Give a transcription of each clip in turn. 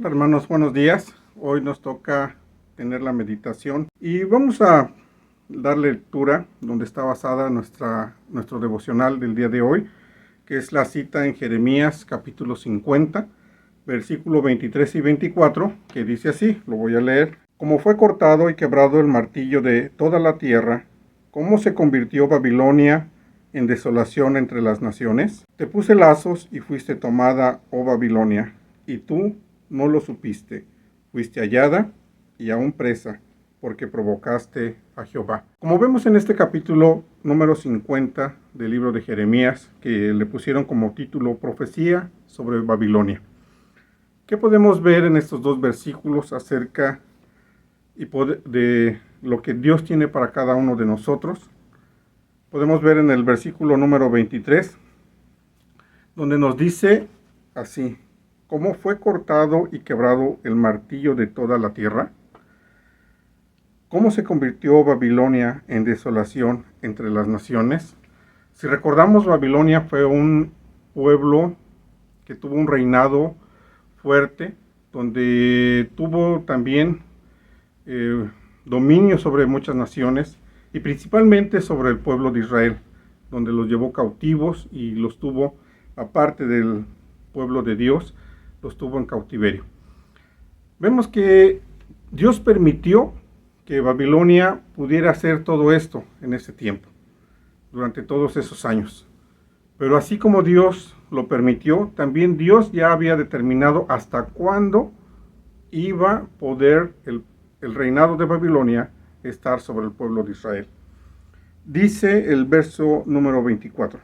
Hola hermanos, buenos días. Hoy nos toca tener la meditación y vamos a dar lectura donde está basada nuestro devocional del día de hoy, que es la cita en Jeremías capítulo 50, versículo 23 y 24, que dice así, lo voy a leer. Como fue cortado y quebrado el martillo de toda la tierra, cómo se convirtió Babilonia en desolación entre las naciones. Te puse lazos y fuiste tomada, oh Babilonia, y tú no lo supiste. Fuiste hallada y aún presa, porque provocaste a Jehová. Como vemos en este capítulo número 50 del libro de Jeremías, que le pusieron como título Profecía sobre Babilonia. ¿Qué podemos ver en estos dos versículos acerca de lo que Dios tiene para cada uno de nosotros? Podemos ver en el versículo número 23, donde nos dice así: ¿cómo fue cortado y quebrado el martillo de toda la tierra? ¿Cómo se convirtió Babilonia en desolación entre las naciones? Si recordamos, Babilonia fue un pueblo que tuvo un reinado fuerte, donde tuvo también dominio sobre muchas naciones y principalmente sobre el pueblo de Israel, donde los llevó cautivos y los tuvo, aparte del pueblo de Dios, los tuvo en cautiverio. Vemos que Dios permitió que Babilonia pudiera hacer todo esto en ese tiempo, durante todos esos años. Pero así como Dios lo permitió, también Dios ya había determinado hasta cuándo iba a poder el reinado de Babilonia estar sobre el pueblo de Israel. Dice el verso número 24: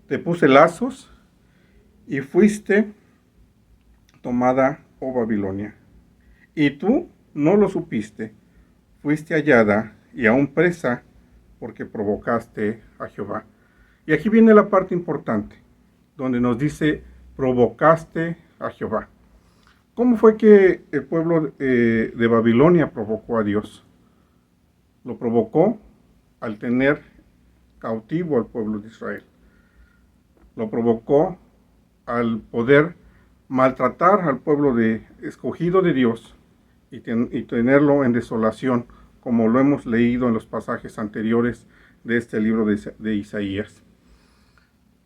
te puse lazos y fuiste tomada, oh Babilonia, y tú no lo supiste. Fuiste hallada y aún presa, porque provocaste a Jehová. Y aquí viene la parte importante, donde nos dice, provocaste a Jehová. ¿Cómo fue que el pueblo de Babilonia provocó a Dios? Lo provocó al tener cautivo al pueblo de Israel. Lo provocó al poder maltratar al pueblo escogido de Dios y tenerlo en desolación, como lo hemos leído en los pasajes anteriores de este libro de Isaías.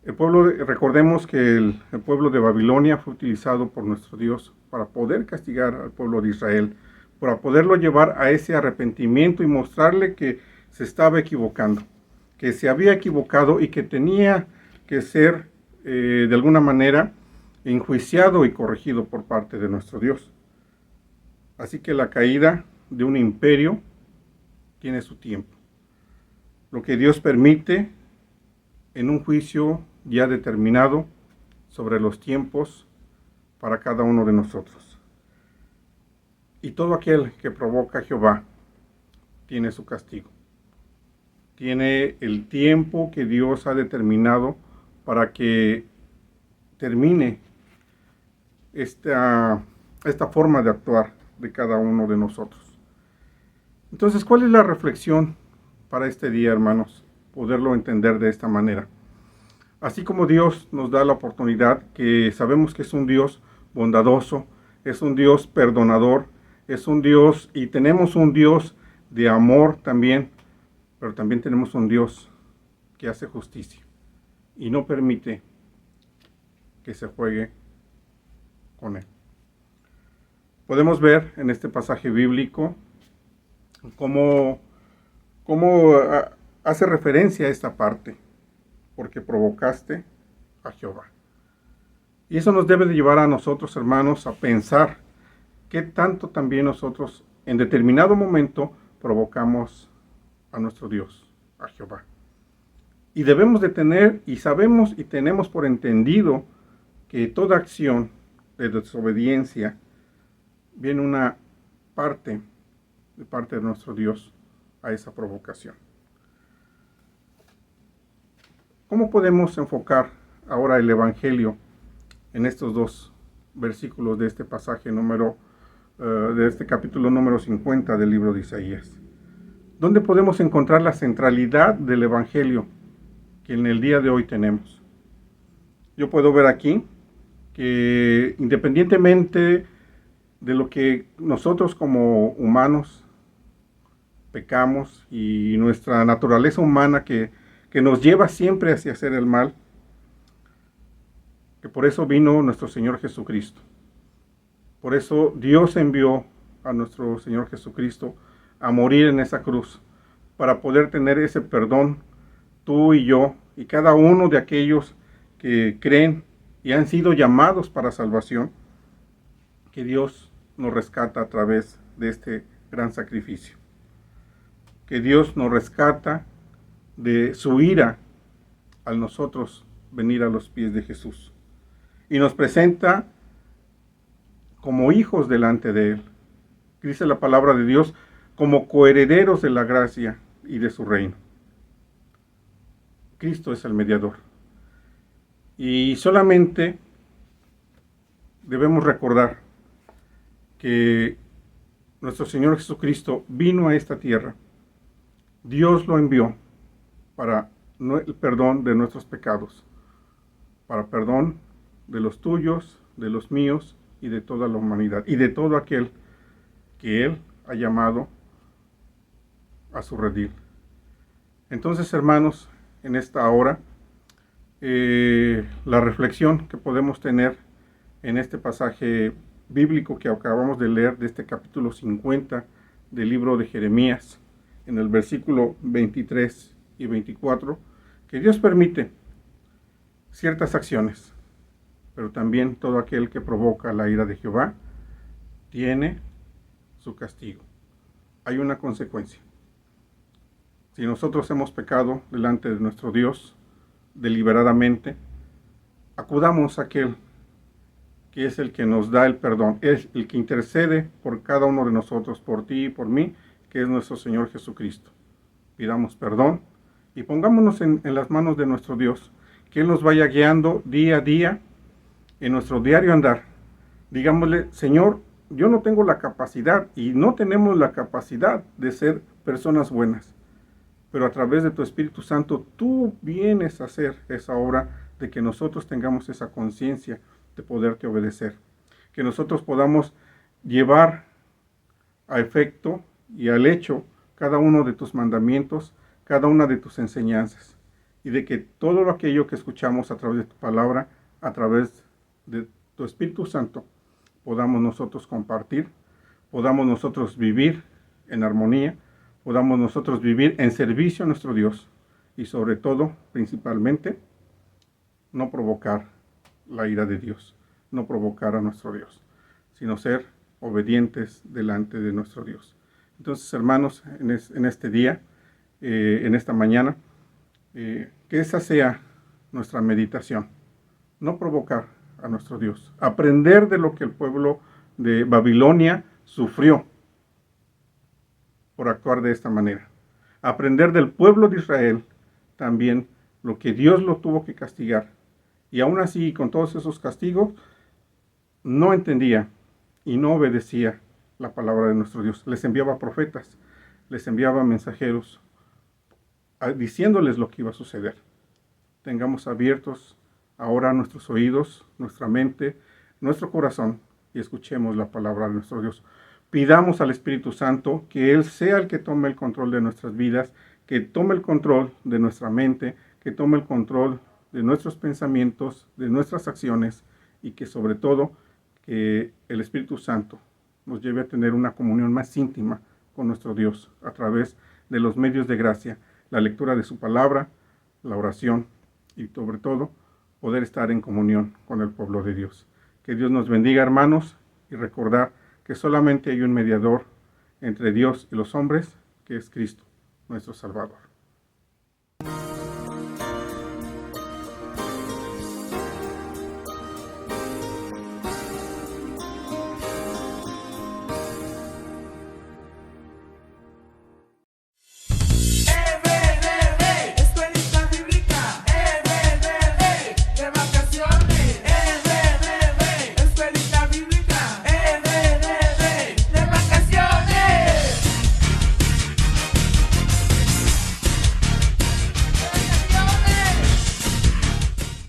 Recordemos que el pueblo de Babilonia fue utilizado por nuestro Dios para poder castigar al pueblo de Israel, para poderlo llevar a ese arrepentimiento y mostrarle que se estaba equivocando, que se había equivocado y que tenía que ser de alguna manera enjuiciado y corregido por parte de nuestro Dios. Así que la caída de un imperio tiene su tiempo. Lo que Dios permite en un juicio ya determinado sobre los tiempos para cada uno de nosotros. Y todo aquel que provoca a Jehová tiene su castigo. Tiene el tiempo que Dios ha determinado para que termine esta forma de actuar de cada uno de nosotros. Entonces, ¿cuál es la reflexión para este día, hermanos? Poderlo entender de esta manera. Así como Dios nos da la oportunidad, que sabemos que es un Dios bondadoso, es un Dios perdonador, es un Dios, y tenemos un Dios de amor también, pero también tenemos un Dios que hace justicia y no permite que se juegue con él. Podemos ver en este pasaje bíblico cómo hace referencia a esta parte, porque provocaste a Jehová. Y eso nos debe de llevar a nosotros, hermanos, a pensar qué tanto también nosotros en determinado momento provocamos a nuestro Dios, a Jehová. Y debemos de tener, y sabemos y tenemos por entendido, que toda acción de desobediencia viene una parte de nuestro Dios a esa provocación. ¿Cómo podemos enfocar ahora el Evangelio en estos dos versículos de este pasaje de este capítulo número 50 del libro de Isaías? ¿Dónde podemos encontrar la centralidad del Evangelio que en el día de hoy tenemos? Yo puedo ver aquí que independientemente de lo que nosotros como humanos pecamos y nuestra naturaleza humana que nos lleva siempre hacia hacer el mal, que por eso vino nuestro Señor Jesucristo. Por eso Dios envió a nuestro Señor Jesucristo a morir en esa cruz, para poder tener ese perdón, tú y yo, y cada uno de aquellos que creen y han sido llamados para salvación, que Dios nos rescata a través de este gran sacrificio. Que Dios nos rescata de su ira al nosotros venir a los pies de Jesús. Y nos presenta como hijos delante de Él. Dice la palabra de Dios, como coherederos de la gracia y de su reino. Cristo es el mediador. Y solamente debemos recordar que nuestro Señor Jesucristo vino a esta tierra. Dios lo envió para el perdón de nuestros pecados, para perdón de los tuyos, de los míos y de toda la humanidad, y de todo aquel que Él ha llamado a su redil. Entonces, hermanos, en esta hora, la reflexión que podemos tener en este pasaje bíblico que acabamos de leer de este capítulo 50 del libro de Jeremías, en el versículo 23 y 24, que Dios permite ciertas acciones, pero también todo aquel que provoca la ira de Jehová tiene su castigo. Hay una consecuencia. Si nosotros hemos pecado delante de nuestro Dios deliberadamente, acudamos a aquel que es el que nos da el perdón, es el que intercede por cada uno de nosotros, por ti y por mí, que es nuestro Señor Jesucristo. Pidamos perdón y pongámonos en las manos de nuestro Dios, que Él nos vaya guiando día a día en nuestro diario andar. Digámosle, Señor, yo no tengo la capacidad y no tenemos la capacidad de ser personas buenas, pero a través de tu Espíritu Santo tú vienes a hacer esa obra de que nosotros tengamos esa conciencia de poderte obedecer, que nosotros podamos llevar a efecto y al hecho cada uno de tus mandamientos, cada una de tus enseñanzas, y de que todo aquello que escuchamos a través de tu palabra, a través de tu Espíritu Santo, podamos nosotros compartir, podamos nosotros vivir en armonía, podamos nosotros vivir en servicio a nuestro Dios y sobre todo, principalmente, no provocar la ira de Dios, no provocar a nuestro Dios, sino ser obedientes delante de nuestro Dios. Entonces, hermanos, en este día, en esta mañana, que esa sea nuestra meditación, no provocar a nuestro Dios, aprender de lo que el pueblo de Babilonia sufrió por actuar de esta manera, aprender del pueblo de Israel también lo que Dios lo tuvo que castigar, y aún así, con todos esos castigos, no entendía y no obedecía la palabra de nuestro Dios. Les enviaba profetas, les enviaba mensajeros, diciéndoles lo que iba a suceder. Tengamos abiertos ahora nuestros oídos, nuestra mente, nuestro corazón, y escuchemos la palabra de nuestro Dios. Pidamos al Espíritu Santo que Él sea el que tome el control de nuestras vidas, que tome el control de nuestra mente, que tome el control de nuestros pensamientos, de nuestras acciones, y que sobre todo que el Espíritu Santo nos lleve a tener una comunión más íntima con nuestro Dios a través de los medios de gracia, la lectura de su palabra, la oración y sobre todo poder estar en comunión con el pueblo de Dios. Que Dios nos bendiga, hermanos, y recordar que solamente hay un mediador entre Dios y los hombres, que es Cristo, nuestro Salvador.